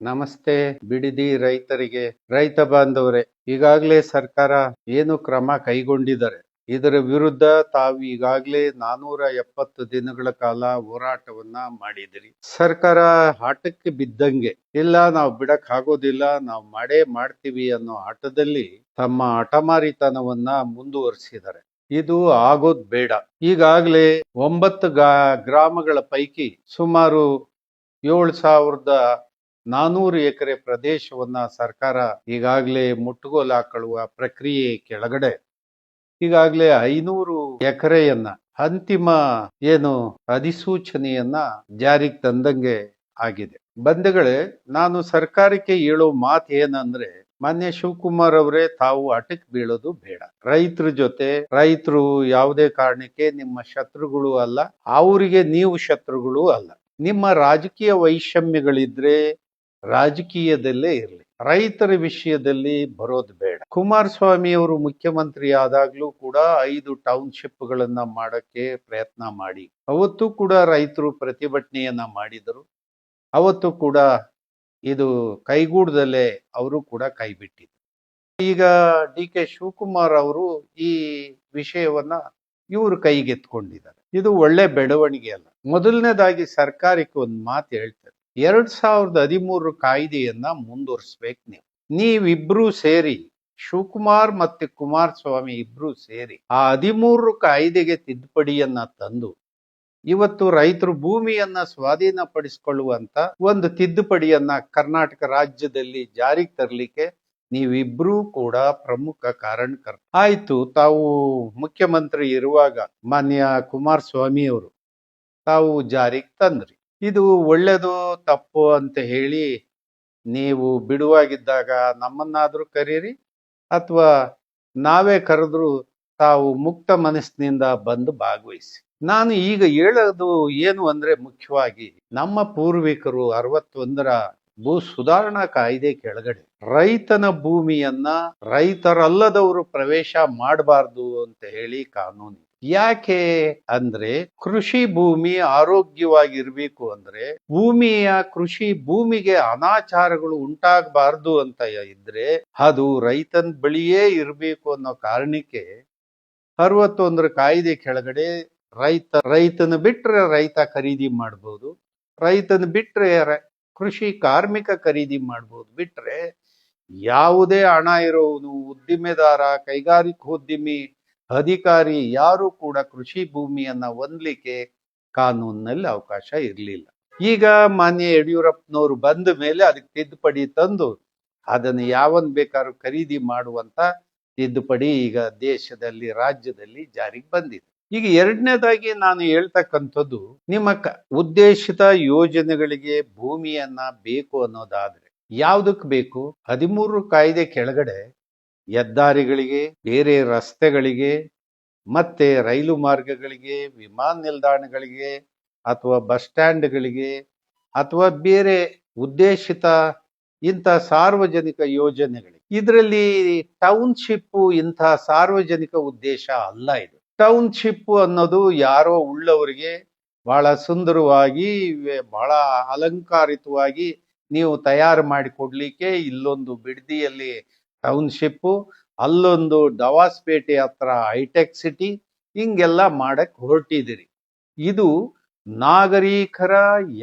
ನಮಸ್ತೆ ಬಿಡಿದಿ ರೈತರಿಗೆ, ರೈತ ಬಾಂಧವರೇ. ಈಗಾಗಲೇ ಸರ್ಕಾರ ಏನು ಕ್ರಮ ಕೈಗೊಂಡಿದ್ದಾರೆ, ಇದರ ವಿರುದ್ಧ ತಾವು ಈಗಾಗಲೇ 470 ದಿನಗಳ ಕಾಲ ಹೋರಾಟವನ್ನ ಮಾಡಿದಿರಿ. ಸರ್ಕಾರ ಆಟಕ್ಕೆ ಬಿದ್ದಂಗೆ, ಇಲ್ಲ ನಾವು ಬಿಡಕ್ ಆಗೋದಿಲ್ಲ, ನಾವು ಮಾಡೇ ಮಾಡ್ತೀವಿ ಅನ್ನೋ ಆಟದಲ್ಲಿ ತಮ್ಮ ಹಠಮಾರಿತನವನ್ನ ಮುಂದುವರಿಸಿದ್ದಾರೆ. ಇದು ಆಗೋದ್ ಬೇಡ. ಈಗಾಗಲೇ 9 ಗ್ರಾಮಗಳ ಪೈಕಿ ಸುಮಾರು 7,400 ಎಕರೆ ಪ್ರದೇಶವನ್ನ ಸರ್ಕಾರ ಈಗಾಗಲೇ ಮುಟ್ಟುಗೋಲು ಹಾಕೊಳ್ಳುವ ಪ್ರಕ್ರಿಯೆ ಕೆಳಗಡೆ ಈಗಾಗಲೇ 500 ಎಕರೆಯನ್ನ ಅಂತಿಮ ಏನು ಅಧಿಸೂಚನೆಯನ್ನ ಜಾರಿಗೆ ತಂದಂಗೆ ಆಗಿದೆ. ಬಂಧುಗಳೇ, ನಾನು ಸರ್ಕಾರಕ್ಕೆ ಹೇಳೋ ಮಾತು ಏನಂದ್ರೆ, ಮಾನ್ಯ ಶಿವಕುಮಾರ್ ಅವರೇ, ತಾವು ಅಟಕ್ ಬೀಳೋದು ಬೇಡ. ರೈತರ ಜೊತೆ ರೈತರು ಯಾವುದೇ ಕಾರಣಕ್ಕೆ ನಿಮ್ಮ ಶತ್ರುಗಳು ಅಲ್ಲ, ಅವರಿಗೆ ನೀವು ಶತ್ರುಗಳು ಅಲ್ಲ. ನಿಮ್ಮ ರಾಜಕೀಯ ವೈಷಮ್ಯಗಳಿದ್ರೆ ರಾಜಕೀಯದಲ್ಲೇ ಇರಲಿ, ರೈತರ ವಿಷಯದಲ್ಲಿ ಬರೋದು ಬೇಡ. ಕುಮಾರಸ್ವಾಮಿ ಅವರು ಮುಖ್ಯಮಂತ್ರಿ ಆದಾಗ್ಲೂ ಕೂಡ 5 ಟೌನ್ಶಿಪ್ಗಳನ್ನ ಮಾಡಕ್ಕೆ ಪ್ರಯತ್ನ ಮಾಡಿ, ಅವತ್ತು ಕೂಡ ರೈತರು ಪ್ರತಿಭಟನೆಯನ್ನ ಮಾಡಿದರು. ಅವತ್ತು ಕೂಡ ಇದು ಕೈಗೂಡದಲ್ಲೇ ಅವರು ಕೂಡ ಕೈ ಬಿಟ್ಟಿದ್ರು. ಈಗ DK ಶಿವಕುಮಾರ್ ಅವರು ಈ ವಿಷಯವನ್ನ ಇವರು ಕೈಗೆತ್ಕೊಂಡಿದ್ದಾರೆ. ಇದು ಒಳ್ಳೆ ಬೆಳವಣಿಗೆ ಅಲ್ಲ. ಮೊದಲನೇದಾಗಿ ಸರ್ಕಾರಕ್ಕೆ ಒಂದು ಮಾತು ಹೇಳ್ತಾರೆ, 2013 ಕಾಯ್ದೆಯನ್ನ ಮುಂದುವರಿಸ್ಬೇಕು. ನೀವಿಬ್ರು ಸೇರಿ, ಶಿವಕುಮಾರ್ ಮತ್ತೆ ಕುಮಾರಸ್ವಾಮಿ ಇಬ್ರು ಸೇರಿ ಆ 13 ಕಾಯ್ದೆಗೆ ತಿದ್ದುಪಡಿಯನ್ನ ತಂದು ಇವತ್ತು ರೈತರು ಭೂಮಿಯನ್ನ ಸ್ವಾಧೀನಪಡಿಸಿಕೊಳ್ಳುವಂತ ಒಂದು ತಿದ್ದುಪಡಿಯನ್ನ ಕರ್ನಾಟಕ ರಾಜ್ಯದಲ್ಲಿ ಜಾರಿಗೆ ತರಲಿಕ್ಕೆ ನೀವಿಬ್ರೂ ಕೂಡ ಪ್ರಮುಖ ಕಾರಣಕರ್ತ. ಆಯ್ತು, ತಾವು ಮುಖ್ಯಮಂತ್ರಿ ಇರುವಾಗ ಮಾನ್ಯ ಕುಮಾರಸ್ವಾಮಿ ಅವರು ತಾವು ಜಾರಿಗೆ ತಂದ್ರಿ. ಇದು ಒಳ್ಳೇದು ತಪ್ಪು ಅಂತ ಹೇಳಿ ನೀವು ಬಿಡುವಾಗಿದ್ದಾಗ ನಮ್ಮನ್ನಾದ್ರೂ ಕರೀರಿ, ಅಥವಾ ನಾವೇ ಕರೆದ್ರು ತಾವು ಮುಕ್ತ ಮನಸ್ಸಿನಿಂದ ಬಂದು ಭಾಗವಹಿಸಿ. ನಾನು ಈಗ ಹೇಳೋದು ಏನು ಅಂದ್ರೆ, ಮುಖ್ಯವಾಗಿ ನಮ್ಮ ಪೂರ್ವಿಕರು 61ರ ಭೂ ಸುಧಾರಣಾ ಕಾಯ್ದೆ ಕೆಳಗಡೆ ರೈತನ ಭೂಮಿಯನ್ನ ರೈತರಲ್ಲದವರು ಪ್ರವೇಶ ಮಾಡಬಾರ್ದು ಅಂತ ಹೇಳಿ ಕಾನೂನು. ಯಾಕೆ ಅಂದ್ರೆ, ಕೃಷಿ ಭೂಮಿ ಆರೋಗ್ಯವಾಗಿರ್ಬೇಕು ಅಂದ್ರೆ, ಕೃಷಿ ಭೂಮಿಗೆ ಅನಾಚಾರಗಳು ಉಂಟಾಗಬಾರ್ದು ಅಂತ ಇದ್ರೆ ಅದು ರೈತನ ಬಳಿಯೇ ಇರಬೇಕು ಅನ್ನೋ ಕಾರಣಕ್ಕೆ 61ರ ಕಾಯ್ದೆ ಕೆಳಗಡೆ ರೈತನ ಬಿಟ್ರೆ ರೈತ ಖರೀದಿ ಮಾಡ್ಬೋದು, ರೈತನ ಬಿಟ್ರೆ ಕೃಷಿ ಕಾರ್ಮಿಕ ಖರೀದಿ ಮಾಡ್ಬೋದು, ಬಿಟ್ರೆ ಯಾವುದೇ ಹಣ ಇರೋನು ಉದ್ದಿಮೆದಾರ, ಕೈಗಾರಿಕೋದ್ಯಮಿ, ಅಧಿಕಾರಿ ಯಾರು ಕೂಡ ಕೃಷಿ ಭೂಮಿಯನ್ನ ಹೊಂದಲಿಕ್ಕೆ ಕಾನೂನಿನಲ್ಲಿ ಅವಕಾಶ ಇರಲಿಲ್ಲ. ಈಗ ಮಾನ್ಯ ಯಡಿಯೂರಪ್ಪನವರು ಬಂದ ಮೇಲೆ ಅದಕ್ಕೆ ತಿದ್ದುಪಡಿ ತಂದು ಅದನ್ನು ಯಾವನ್ ಬೇಕಾದ್ರೂ ಖರೀದಿ ಮಾಡುವಂತ ತಿದ್ದುಪಡಿ ಈಗ ದೇಶದಲ್ಲಿ, ರಾಜ್ಯದಲ್ಲಿ ಜಾರಿಗೆ ಬಂದಿದೆ. ಈಗ ಎರಡನೇದಾಗಿ ನಾನು ಹೇಳ್ತಕ್ಕಂಥದ್ದು, ನಿಮ್ಮ ಉದ್ದೇಶಿತ ಯೋಜನೆಗಳಿಗೆ ಭೂಮಿಯನ್ನ ಬೇಕು ಅನ್ನೋದಾದ್ರೆ ಯಾವ್ದಕ್ ಬೇಕು? 13 ಕಾಯ್ದೆ ಕೆಳಗಡೆ ಹೆದ್ದಾರಿಗಳಿಗೆ, ಬೇರೆ ರಸ್ತೆಗಳಿಗೆ, ಮತ್ತೆ ರೈಲು ಮಾರ್ಗಗಳಿಗೆ, ವಿಮಾನ ನಿಲ್ದಾಣಗಳಿಗೆ, ಅಥವಾ ಬಸ್ ಸ್ಟ್ಯಾಂಡ್ಗಳಿಗೆ, ಅಥವಾ ಬೇರೆ ಉದ್ದೇಶಿತ ಇಂಥ ಸಾರ್ವಜನಿಕ ಯೋಜನೆಗಳಿಗೆ. ಇದರಲ್ಲಿ ಟೌನ್ಶಿಪ್ ಇಂಥ ಸಾರ್ವಜನಿಕ ಉದ್ದೇಶ ಅಲ್ಲ. ಇದು ಟೌನ್ಶಿಪ್ ಅನ್ನೋದು ಯಾರೋ ಉಳ್ಳವರಿಗೆ ಬಹಳ ಸುಂದರವಾಗಿ, ಬಹಳ ಅಲಂಕಾರಿತವಾಗಿ ನೀವು ತಯಾರು ಮಾಡಿಕೊಡ್ಲಿಕ್ಕೆ ಇಲ್ಲೊಂದು ಬಿಡದಿಯಲ್ಲಿ ಟೌನ್ಶಿಪ್, ಅಲ್ಲೊಂದು ಡವಾಸ್ಪೇಟೆ ಹತ್ರ ಹೈಟೆಕ್ ಸಿಟಿ, ಹಿಂಗೆಲ್ಲ ಮಾಡಕ್ ಹೊರಟಿದಿರಿ. ಇದು ನಾಗರಿಕರ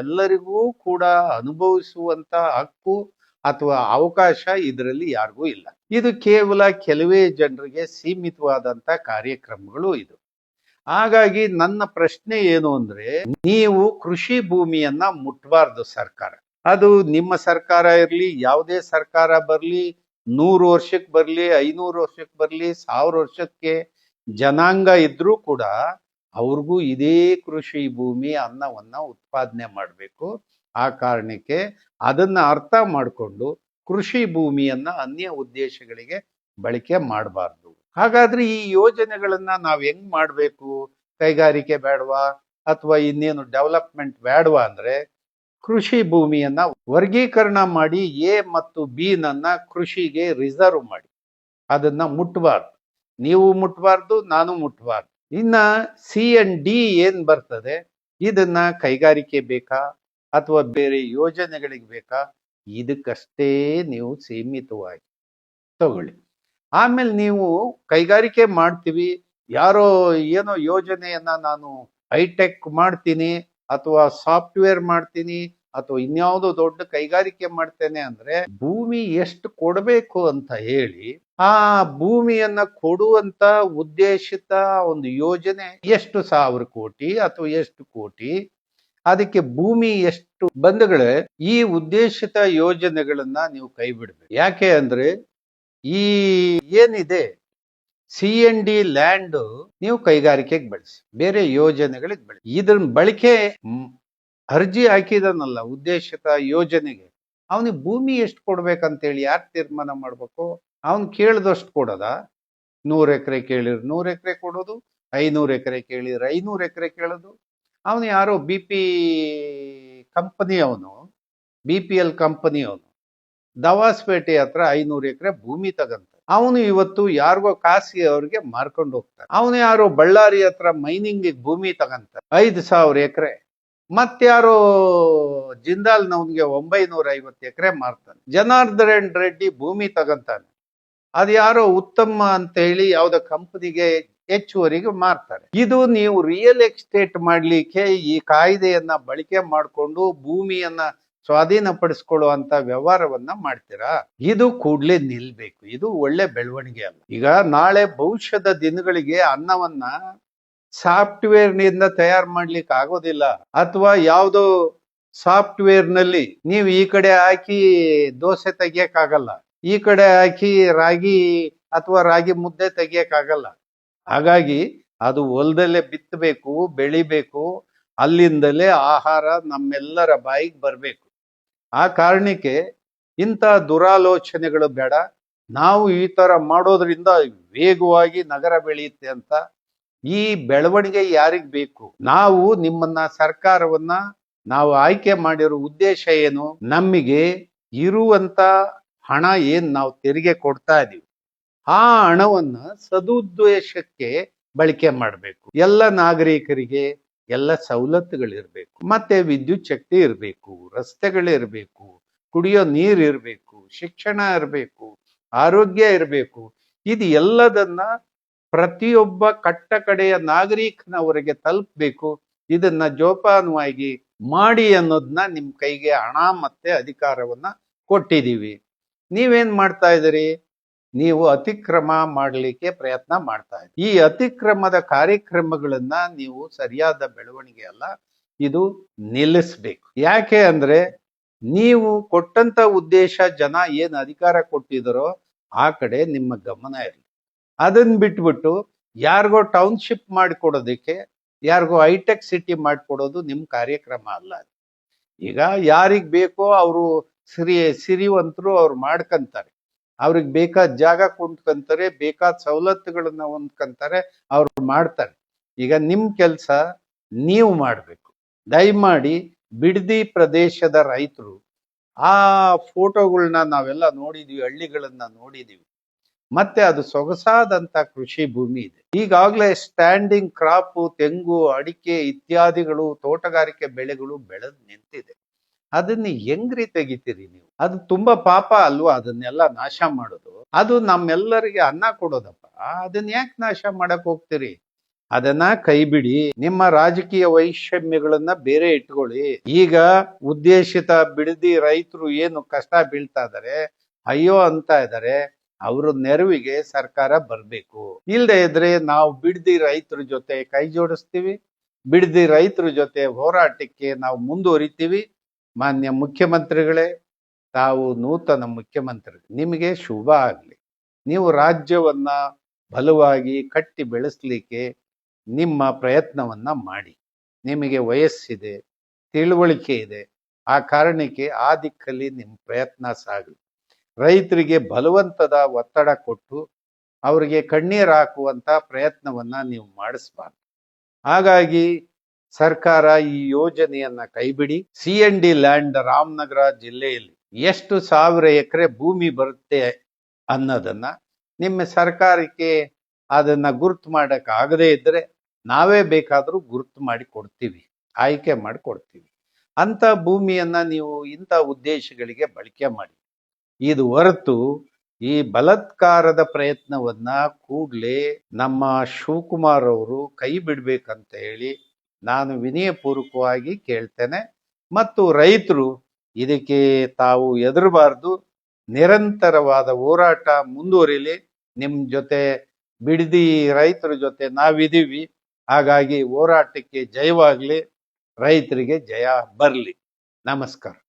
ಎಲ್ಲರಿಗೂ ಕೂಡ ಅನುಭವಿಸುವಂತ ಹಕ್ಕು ಅಥವಾ ಅವಕಾಶ ಇದರಲ್ಲಿ ಯಾರಿಗೂ ಇಲ್ಲ. ಇದು ಕೇವಲ ಕೆಲವೇ ಜನರಿಗೆ ಸೀಮಿತವಾದಂತ ಕಾರ್ಯಕ್ರಮಗಳು ಇದು. ಹಾಗಾಗಿ ನನ್ನ ಪ್ರಶ್ನೆ ಏನು ಅಂದ್ರೆ, ನೀವು ಕೃಷಿ ಭೂಮಿಯನ್ನ ಮುಟ್ಬಾರ್ದು ಸರ್ಕಾರ. ಅದು ನಿಮ್ಮ ಸರ್ಕಾರ ಇರ್ಲಿ, ಯಾವುದೇ ಸರ್ಕಾರ ಬರ್ಲಿ, 100 ವರ್ಷಕ್ಕೆ ಬರ್ಲಿ, 500 ವರ್ಷಕ್ಕೆ ಬರ್ಲಿ, 1000 ವರ್ಷಕ್ಕೆ ಜನಾಂಗ ಇದ್ರೂ ಕೂಡ ಅವ್ರಿಗೂ ಇದೇ ಕೃಷಿ ಭೂಮಿ ಅನ್ನವನ್ನ ಉತ್ಪಾದನೆ ಮಾಡಬೇಕು. ಆ ಕಾರಣಕ್ಕೆ ಅದನ್ನ ಅರ್ಥ ಮಾಡಿಕೊಂಡು ಕೃಷಿ ಭೂಮಿಯನ್ನ ಅನ್ಯ ಉದ್ದೇಶಗಳಿಗೆ ಬಳಕೆ ಮಾಡಬಾರ್ದು. ಹಾಗಾದ್ರೆ ಈ ಯೋಜನೆಗಳನ್ನ ನಾವ್ ಹೆಂಗ್ ಮಾಡ್ಬೇಕು? ಕೈಗಾರಿಕೆ ಬೇಡವಾ ಅಥವಾ ಇನ್ನೇನು ಡೆವಲಪ್ಮೆಂಟ್ ಬೇಡವಾ ಅಂದ್ರೆ, ಕೃಷಿ ಭೂಮಿಯನ್ನ ವರ್ಗೀಕರಣ ಮಾಡಿ A ಮತ್ತು B ನನ್ನ ಕೃಷಿಗೆ ರಿಸರ್ವ್ ಮಾಡಿ, ಅದನ್ನ ಮುಟ್ಬಾರ್ದು. ನೀವು ಮುಟ್ಬಾರ್ದು, ನಾನು ಮುಟ್ಬಾರ್ದು. ಇನ್ನ C and D ಏನ್ ಬರ್ತದೆ, ಇದನ್ನ ಕೈಗಾರಿಕೆ ಬೇಕಾ ಅಥವಾ ಬೇರೆ ಯೋಜನೆಗಳಿಗೆ ಬೇಕಾ ಇದಕ್ಕಷ್ಟೇ ನೀವು ಸೀಮಿತವಾಗಿ ತಗೊಳ್ಳಿ. ಆಮೇಲೆ ನೀವು ಕೈಗಾರಿಕೆ ಮಾಡ್ತೀವಿ, ಯಾರೋ ಏನೋ ಯೋಜನೆಯನ್ನ ನಾನು ಹೈಟೆಕ್ ಮಾಡ್ತೀನಿ ಅಥವಾ ಸಾಫ್ಟ್ವೇರ್ ಮಾಡ್ತೀನಿ ಅಥವಾ ಇನ್ಯಾವುದೋ ದೊಡ್ಡ ಕೈಗಾರಿಕೆ ಮಾಡ್ತೇನೆ ಅಂದ್ರೆ ಭೂಮಿ ಎಷ್ಟು ಕೊಡಬೇಕು ಅಂತ ಹೇಳಿ ಆ ಭೂಮಿಯನ್ನ ಕೊಡುವಂತ ಉದ್ದೇಶಿತ ಒಂದು ಯೋಜನೆ ಎಷ್ಟು 1,000 ಕೋಟಿ ಅಥವಾ ಎಷ್ಟು ಕೋಟಿ, ಅದಕ್ಕೆ ಭೂಮಿ ಎಷ್ಟು ಬಂಧುಗಳೇ, ಈ ಉದ್ದೇಶಿತ ಯೋಜನೆಗಳನ್ನ ನೀವು ಕೈ ಬಿಡ್ಬೇಕು. ಯಾಕೆ ಅಂದ್ರೆ ಈ ಏನಿದೆ CND ಲ್ಯಾಂಡ್ ನೀವು ಕೈಗಾರಿಕೆಗೆ ಬಳಸಿ, ಬೇರೆ ಯೋಜನೆಗಳಿಗೆ ಬಳಸಿ. ಇದ್ರ ಬಳಕೆ ಅರ್ಜಿ ಹಾಕಿದನಲ್ಲ ಉದ್ದೇಶಿತ ಯೋಜನೆಗೆ, ಅವನಿಗೆ ಭೂಮಿ ಎಷ್ಟು ಕೊಡ್ಬೇಕಂತೇಳಿ ಯಾರು ತೀರ್ಮಾನ ಮಾಡ್ಬೇಕು? ಅವನ್ ಕೇಳ್ದಷ್ಟು ಕೊಡೋದ? 100 ಎಕರೆ ಕೇಳಿರ್ 100 ಎಕರೆ ಕೊಡೋದು, 500 ಎಕರೆ ಕೇಳಿರ್ 500 ಎಕರೆ ಕೇಳೋದು. ಅವನು ಯಾರೋ ಕಂಪನಿ ಅವನು BPL ಕಂಪನಿ ಅವನು ದವಾಸ್ಪೇಟೆ ಹತ್ರ 500 ಎಕರೆ ಭೂಮಿ ತಗಂತ ಅವನು ಇವತ್ತು ಯಾರಿಗೋ ಖಾಸಗಿ ಅವ್ರಿಗೆ ಮಾರ್ಕೊಂಡು ಹೋಗ್ತಾನೆ. ಅವನು ಯಾರೋ ಬಳ್ಳಾರಿ ಹತ್ರ ಮೈನಿಂಗ್ ಭೂಮಿ ತಗಂತ 5,000 ಎಕರೆ, ಮತ್ತಾರೋ ಜಿಂದಾಲ್ ನವನ್ಗೆ 950 ಎಕರೆ ಮಾರ್ತಾನೆ. ಜನಾರ್ದನ್ ರೆಡ್ಡಿ ಭೂಮಿ ತಗಂತಾನೆ, ಅದು ಯಾರೋ ಉತ್ತಮ ಅಂತ ಹೇಳಿ ಯಾವ್ದೋ ಕಂಪನಿಗೆ ಹೆಚ್ಚುವರಿಗೆ ಮಾರ್ತಾರೆ. ಇದು ನೀವು ರಿಯಲ್ ಎಸ್ಟೇಟ್ ಮಾಡ್ಲಿಕ್ಕೆ ಈ ಕಾಯ್ದೆಯನ್ನ ಬಳಕೆ ಮಾಡಿಕೊಂಡು ಭೂಮಿಯನ್ನ ಸ್ವಾಧೀನಪಡಿಸ್ಕೊಳ್ಳುವಂತ ವ್ಯವಹಾರವನ್ನ ಮಾಡ್ತೀರಾ? ಇದು ಕೂಡ್ಲೆ ನಿಲ್ಬೇಕು. ಇದು ಒಳ್ಳೆ ಬೆಳವಣಿಗೆ ಅಲ್ಲ. ಈಗ ನಾಳೆ ಭವಿಷ್ಯದ ದಿನಗಳಿಗೆ ಅನ್ನವನ್ನ ಸಾಫ್ಟ್ವೇರ್ ನಿಂದ ತಯಾರು ಮಾಡ್ಲಿಕ್ಕೆ ಆಗೋದಿಲ್ಲ, ಅಥವಾ ಯಾವ್ದೋ ಸಾಫ್ಟ್ವೇರ್ ನಲ್ಲಿ ನೀವು ಈ ಕಡೆ ಹಾಕಿ ದೋಸೆ ತೆಗಿಯಕ್ಕಾಗಲ್ಲ, ಈ ಕಡೆ ಹಾಕಿ ರಾಗಿ ಅಥವಾ ರಾಗಿ ಮುದ್ದೆ ತೆಗಿಯಕ್ಕಾಗಲ್ಲ. ಹಾಗಾಗಿ ಅದು ಹೊಲದಲ್ಲೇ ಬಿತ್ತಬೇಕು, ಬೆಳಿಬೇಕು, ಅಲ್ಲಿಂದಲೇ ಆಹಾರ ನಮ್ಮೆಲ್ಲರ ಬಾಯಿಗೆ ಬರಬೇಕು. ಆ ಕಾರಣಕ್ಕೆ ಇಂಥ ದುರಾಲೋಚನೆಗಳು ಬೇಡ. ನಾವು ಈ ತರ ಮಾಡೋದ್ರಿಂದ ವೇಗವಾಗಿ ನಗರ ಬೆಳೆಯುತ್ತೆ ಅಂತ. ಈ ಬೆಳವಣಿಗೆ ಯಾರಿಗ್ ಬೇಕು? ನಾವು ನಿಮ್ಮನ್ನ ಸರ್ಕಾರವನ್ನ ನಾವು ಆಯ್ಕೆ ಮಾಡಿರೋ ಉದ್ದೇಶ ಏನು? ನಮಗೆ ಇರುವಂತ ಹಣ ಏನ್ ನಾವು ತೆರಿಗೆ ಕೊಡ್ತಾ ಇದೀವಿ, ಆ ಹಣವನ್ನ ಸದುದ್ದೇಶಕ್ಕೆ ಬಳಕೆ ಮಾಡಬೇಕು. ಎಲ್ಲ ನಾಗರಿಕರಿಗೆ ಎಲ್ಲ ಸವಲತ್ತುಗಳಿರ್ಬೇಕು, ಮತ್ತೆ ವಿದ್ಯುತ್ ಶಕ್ತಿ ಇರಬೇಕು, ರಸ್ತೆಗಳಿರ್ಬೇಕು, ಕುಡಿಯೋ ನೀರು ಇರಬೇಕು, ಶಿಕ್ಷಣ ಇರಬೇಕು, ಆರೋಗ್ಯ ಇರಬೇಕು. ಇದು ಎಲ್ಲದನ್ನ ಪ್ರತಿಯೊಬ್ಬ ಕಟ್ಟ ಕಡೆಯ ನಾಗರಿಕನವರೆಗೆ ತಲುಪಬೇಕು. ಇದನ್ನ ಜೋಪಾನವಾಗಿ ಮಾಡಿ ಅನ್ನೋದನ್ನ ನಿಮ್ ಕೈಗೆ ಹಣ ಮತ್ತೆ ಅಧಿಕಾರವನ್ನ ಕೊಟ್ಟಿದೀವಿ. ನೀವೇನ್ ಮಾಡ್ತಾ ಇದ್ದೀರಿ? ನೀವು ಅತಿಕ್ರಮ ಮಾಡಲಿಕ್ಕೆ ಪ್ರಯತ್ನ ಮಾಡ್ತಾ ಇದ್ದೀರಿ. ಈ ಅತಿಕ್ರಮದ ಕಾರ್ಯಕ್ರಮಗಳನ್ನ ನೀವು ಸರಿಯಾದ ಬೆಳವಣಿಗೆ ಅಲ್ಲ, ಇದು ನಿಲ್ಲಿಸ್ಬೇಕು. ಯಾಕೆ ಅಂದ್ರೆ ನೀವು ಕೊಟ್ಟಂತ ಉದ್ದೇಶ ಜನ ಏನ್ ಅಧಿಕಾರ ಕೊಟ್ಟಿದರೋ ಆ ಕಡೆ ನಿಮ್ಮ ಗಮನ ಇರಲಿ. ಅದನ್ನ ಬಿಟ್ಬಿಟ್ಟು ಯಾರಿಗೋ ಟೌನ್ಶಿಪ್ ಮಾಡಿಕೊಡೋದಕ್ಕೆ, ಯಾರಿಗೋ ಹೈಟೆಕ್ ಸಿಟಿ ಮಾಡಿಕೊಡೋದು ನಿಮ್ ಕಾರ್ಯಕ್ರಮ ಅಲ್ಲ. ಈಗ ಯಾರಿಗ್ ಬೇಕೋ ಅವರು ಸಿರಿವಂತರು ಅವ್ರು ಮಾಡ್ಕಂತಾರೆ, ಅವ್ರಿಗೆ ಬೇಕಾದ ಜಾಗ ಕೊಂಡ್ಕಂತಾರೆ, ಬೇಕಾದ ಸವಲತ್ತುಗಳನ್ನ ಹೊಂದ್ಕಂತಾರೆ, ಅವ್ರು ಮಾಡ್ತಾರೆ. ಈಗ ನಿಮ್ ಕೆಲ್ಸ ನೀವು ಮಾಡ್ಬೇಕು. ದಯಮಾಡಿ ಬಿಡದಿ ಪ್ರದೇಶದ ರೈತರು ಆ ಫೋಟೋಗಳನ್ನ ನಾವೆಲ್ಲ ನೋಡಿದೀವಿ, ಹಳ್ಳಿಗಳನ್ನ ನೋಡಿದೀವಿ. ಮತ್ತೆ ಅದು ಸೊಗಸಾದಂತ ಕೃಷಿ ಭೂಮಿ ಇದೆ. ಈಗಾಗಲೇ ಸ್ಟ್ಯಾಂಡಿಂಗ್ ಕ್ರಾಪ್, ತೆಂಗು, ಅಡಿಕೆ ಇತ್ಯಾದಿಗಳು, ತೋಟಗಾರಿಕೆ ಬೆಳೆಗಳು ಬೆಳೆದು ನಿಂತಿದೆ. ಅದನ್ನ ಹೆಂಗ್ರಿ ತೆಗಿತೀರಿ ನೀವು? ಅದು ತುಂಬಾ ಪಾಪ ಅಲ್ವಾ ಅದನ್ನೆಲ್ಲ ನಾಶ ಮಾಡೋದು? ಅದು ನಮ್ಮೆಲ್ಲರಿಗೆ ಅನ್ನ ಕೊಡೋದಪ್ಪ. ಅದನ್ನ ಯಾಕೆ ನಾಶ ಮಾಡಕ್ ಹೋಗ್ತೀರಿ? ಅದನ್ನ ಕೈ ಬಿಡಿ. ನಿಮ್ಮ ರಾಜಕೀಯ ವೈಷಮ್ಯಗಳನ್ನ ಬೇರೆ ಇಟ್ಕೊಳ್ಳಿ. ಈಗ ಉದ್ದೇಶಿತ ಬಿಡದಿ ರೈತರು ಏನು ಕಷ್ಟ ಬೀಳ್ತಾ ಇದಾರೆ, ಅಯ್ಯೋ ಅಂತ ಇದಾರೆ, ಅವ್ರ ನೆರವಿಗೆ ಸರ್ಕಾರ ಬರ್ಬೇಕು. ಇಲ್ದೇ ಇದ್ರೆ ನಾವು ಬಿಡದಿ ರೈತರ ಜೊತೆ ಕೈ ಜೋಡಿಸ್ತೀವಿ, ಬಿಡದಿ ರೈತರ ಜೊತೆ ಹೋರಾಟಕ್ಕೆ ನಾವು ಮುಂದುವರಿತೀವಿ. ಮಾನ್ಯ ಮುಖ್ಯಮಂತ್ರಿಗಳೇ, ತಾವು ನೂತನ ಮುಖ್ಯಮಂತ್ರಿ, ನಿಮಗೆ ಶುಭ ಆಗ್ಲಿ. ನೀವು ರಾಜ್ಯವನ್ನ ಬಲವಾಗಿ ಕಟ್ಟಿ ಬೆಳೆಸ್ಲಿಕ್ಕೆ ನಿಮ್ಮ ಪ್ರಯತ್ನವನ್ನ ಮಾಡಿ. ನಿಮಗೆ ವಯಸ್ಸಿದೆ, ತಿಳುವಳಿಕೆ ಇದೆ, ಆ ಕಾರಣಕ್ಕೆ ಆ ದಿಕ್ಕಲ್ಲಿ ನಿಮ್ಮ ಪ್ರಯತ್ನ ಸಾಗಲಿ. ರೈತರಿಗೆ ಬಲವಂತದ ಒತ್ತಡ ಕೊಟ್ಟು ಅವರಿಗೆ ಕಣ್ಣೀರು ಹಾಕುವಂತ ಪ್ರಯತ್ನವನ್ನ ನೀವು ಮಾಡಿಸ್ಬಾರ್ದು. ಹಾಗಾಗಿ ಸರ್ಕಾರ ಈ ಯೋಜನೆಯನ್ನ ಕೈಬಿಡಿ. CND ಲ್ಯಾಂಡ್ ರಾಮನಗರ ಜಿಲ್ಲೆಯಲ್ಲಿ ಎಷ್ಟು 1,000 ಎಕರೆ ಭೂಮಿ ಬರುತ್ತೆ ಅನ್ನೋದನ್ನ ನಿಮ್ಮ ಸರ್ಕಾರಕ್ಕೆ ಅದನ್ನ ಗುರ್ತು ಮಾಡಕ್ ಆಗದೇ ಇದ್ರೆ ನಾವೇ ಬೇಕಾದ್ರೂ ಗುರ್ತು ಮಾಡಿ ಕೊಡ್ತೀವಿ, ಆಯ್ಕೆ ಮಾಡಿ ಕೊಡ್ತೀವಿ. ಅಂತ ಭೂಮಿಯನ್ನ ನೀವು ಇಂಥ ಉದ್ದೇಶಗಳಿಗೆ ಬಳಕೆ ಮಾಡಿ. ಇದು ಹೊರತು ಈ ಬಲಾತ್ಕಾರದ ಪ್ರಯತ್ನವನ್ನ ಕೂಡಲೇ ನಮ್ಮ ಶಿವಕುಮಾರ್ ಅವರು ಕೈ ಬಿಡ್ಬೇಕಂತ ಹೇಳಿ ನಾನು ವಿನಯಪೂರ್ವಕವಾಗಿ ಕೇಳ್ತೇನೆ. ಮತ್ತು ರೈತರು ಇದಕ್ಕೆ ತಾವು ಹೆದರಬಾರ್ದು, ನಿರಂತರವಾದ ಹೋರಾಟ ಮುಂದುವರಿಲಿ. ನಿಮ್ ಜೊತೆ ಬಿಡದಿ ರೈತರ ಜೊತೆ ನಾವಿದೀವಿ. ಹಾಗಾಗಿ ಹೋರಾಟಕ್ಕೆ ಜಯವಾಗ್ಲಿ, ರೈತರಿಗೆ ಜಯ ಬರ್ಲಿ. ನಮಸ್ಕಾರ.